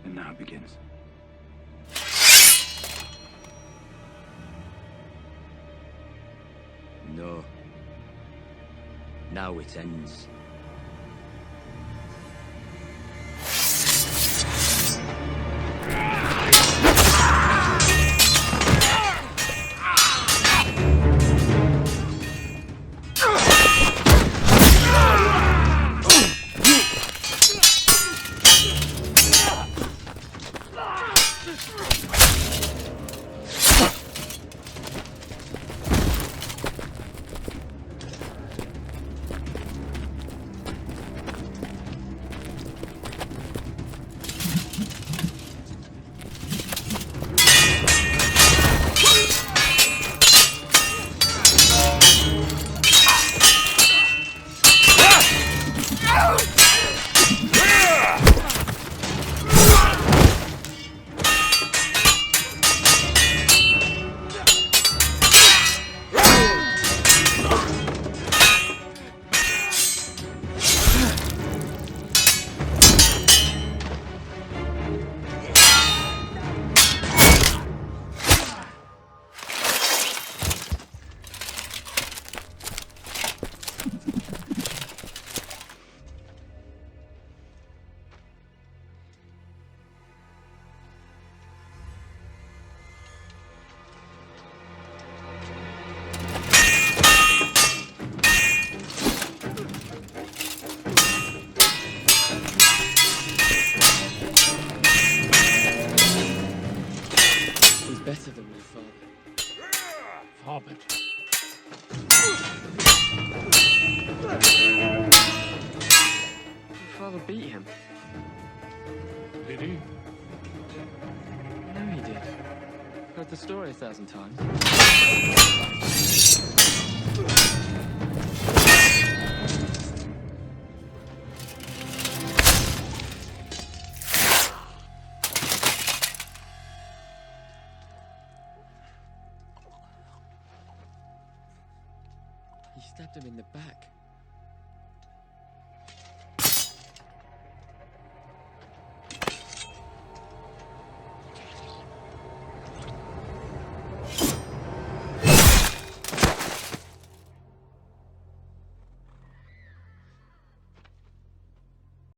And now it begins. No. Now it ends. Better than my father. Hobbit. My father beat him. Did he? No, he did. Heard the story 1,000 times. He stabbed him in the back.